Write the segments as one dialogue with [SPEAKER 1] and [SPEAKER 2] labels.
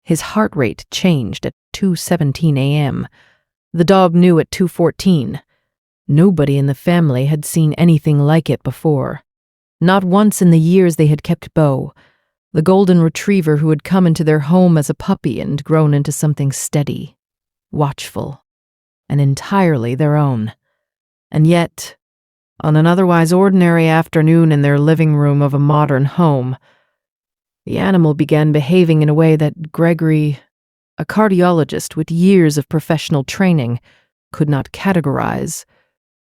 [SPEAKER 1] His heart rate changed at 2:17 a.m. The dog knew at 2:14. Nobody in the family had seen anything like it before. Not once in the years they had kept Bo, the golden retriever who had come into their home as a puppy and grown into something steady, watchful, and entirely their own. And yet, on an otherwise ordinary afternoon in their living room of a modern home, the animal began behaving in a way that Gregory, a cardiologist with years of professional training, could not categorize.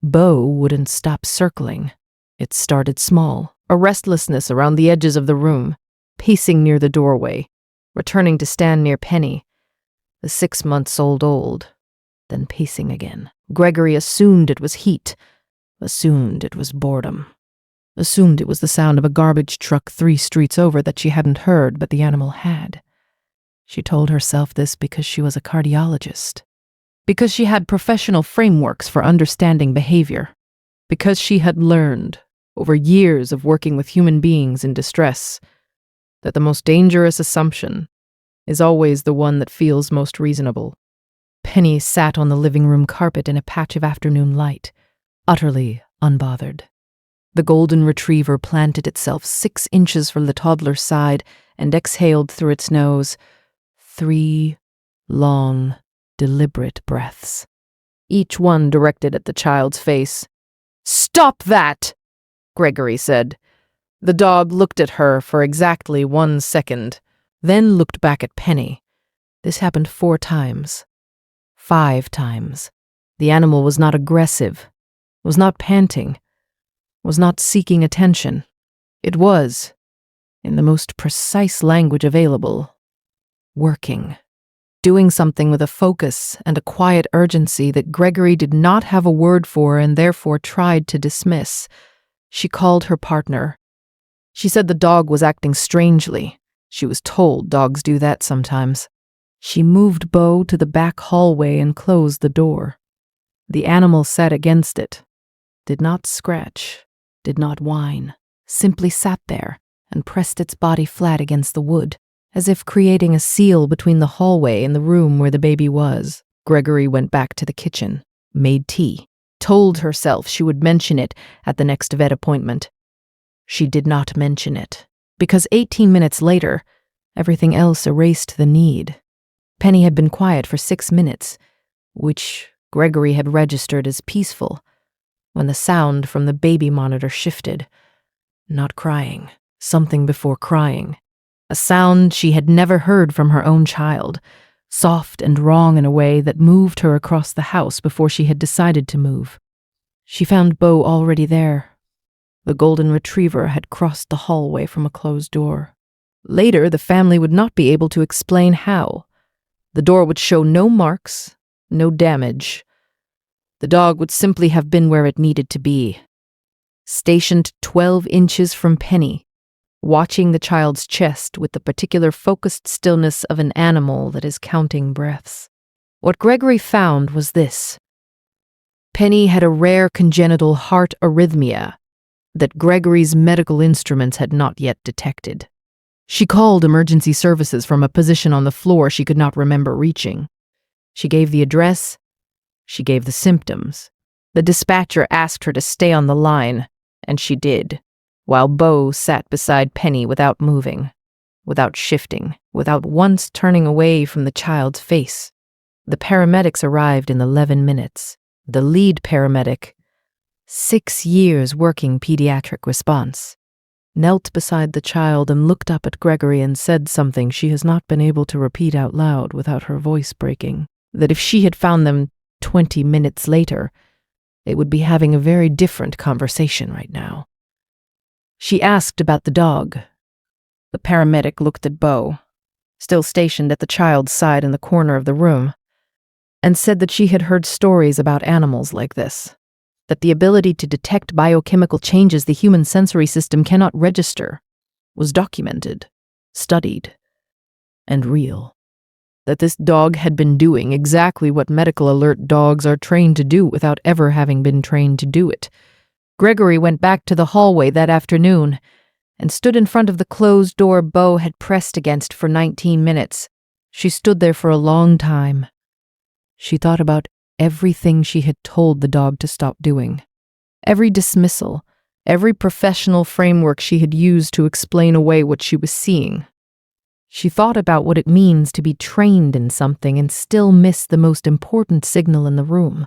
[SPEAKER 1] Bo wouldn't stop circling. It started small, a restlessness around the edges of the room, pacing near the doorway, returning to stand near Penny, the 6 months old, then pacing again. Gregory assumed it was heat, assumed it was boredom, assumed it was the sound of a garbage truck 3 streets over that she hadn't heard, but the animal had. She told herself this because she was a cardiologist, because she had professional frameworks for understanding behavior, because she had learned, over years of working with human beings in distress, that the most dangerous assumption is always the one that feels most reasonable. Penny sat on the living room carpet in a patch of afternoon light, utterly unbothered. The golden retriever planted itself 6 inches from the toddler's side and exhaled through its nose 3 long, deliberate breaths, each one directed at the child's face. "Stop that!" Gregory said. The dog looked at her for exactly 1 second, then looked back at Penny. This happened 4 times. 5 times. The animal was not aggressive, was not panting, was not seeking attention. It was, in the most precise language available, working. Doing something with a focus and a quiet urgency that Gregory did not have a word for and therefore tried to dismiss. She called her partner. She said the dog was acting strangely. She was told dogs do that sometimes. She moved Bo to the back hallway and closed the door. The animal sat against it, did not scratch, did not whine, simply sat there and pressed its body flat against the wood, as if creating a seal between the hallway and the room where the baby was. Gregory went back to the kitchen, made tea, told herself she would mention it at the next vet appointment. She did not mention it, because 18 minutes later, everything else erased the need. Penny had been quiet for 6 minutes, which Gregory had registered as peaceful, when the sound from the baby monitor shifted. Not crying, something before crying. A sound she had never heard from her own child, soft and wrong in a way that moved her across the house before she had decided to move. She found Bo already there. The golden retriever had crossed the hallway from a closed door. Later, the family would not be able to explain how. The door would show no marks, no damage. The dog would simply have been where it needed to be, stationed 12 inches from Penny, watching the child's chest with the particular focused stillness of an animal that is counting breaths. What Gregory found was this. Penny had a rare congenital heart arrhythmia that Gregory's medical instruments had not yet detected. She called emergency services from a position on the floor she could not remember reaching. She gave the address. She gave the symptoms. The dispatcher asked her to stay on the line, and she did, while Bo sat beside Penny without moving, without shifting, without once turning away from the child's face. The paramedics arrived in 11 minutes. The lead paramedic, 6 years working pediatric response, knelt beside the child and looked up at Gregory and said something she has not been able to repeat out loud without her voice breaking, that if she had found them 20 minutes later, they would be having a very different conversation right now. She asked about the dog. The paramedic looked at Bo, still stationed at the child's side in the corner of the room, and said that she had heard stories about animals like this, that the ability to detect biochemical changes the human sensory system cannot register was documented, studied, and real. That this dog had been doing exactly what medical alert dogs are trained to do without ever having been trained to do it. Gregory went back to the hallway that afternoon and stood in front of the closed door Bo had pressed against for 19 minutes, She stood there for a long time. She thought about everything she had told the dog to stop doing. Every dismissal, every professional framework she had used to explain away what she was seeing. She thought about what it means to be trained in something and still miss the most important signal in the room.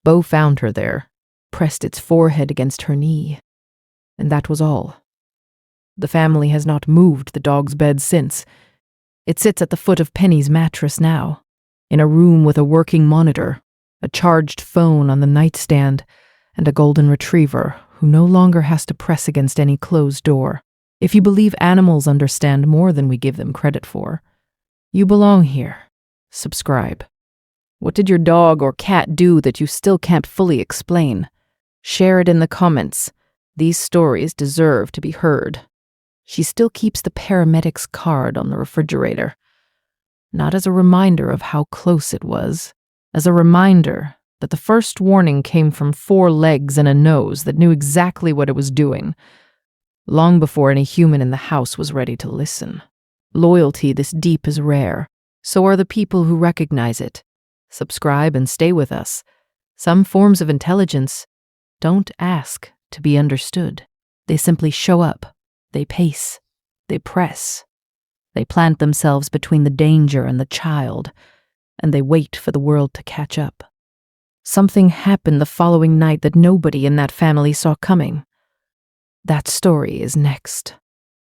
[SPEAKER 1] Bo found her there, pressed its forehead against her knee, and that was all. The family has not moved the dog's bed since. It sits at the foot of Penny's mattress now, in a room with a working monitor, a charged phone on the nightstand, and a golden retriever who no longer has to press against any closed door. If you believe animals understand more than we give them credit for, you belong here. Subscribe. What did your dog or cat do that you still can't fully explain? Share it in the comments. These stories deserve to be heard. She still keeps the paramedic's card on the refrigerator. Not as a reminder of how close it was, as a reminder that the first warning came from 4 legs and a nose that knew exactly what it was doing, long before any human in the house was ready to listen. Loyalty this deep is rare. So are the people who recognize it. Subscribe and stay with us. Some forms of intelligence don't ask to be understood. They simply show up. They pace. They press. They plant themselves between the danger and the child, and they wait for the world to catch up. Something happened the following night that nobody in that family saw coming. That story is next.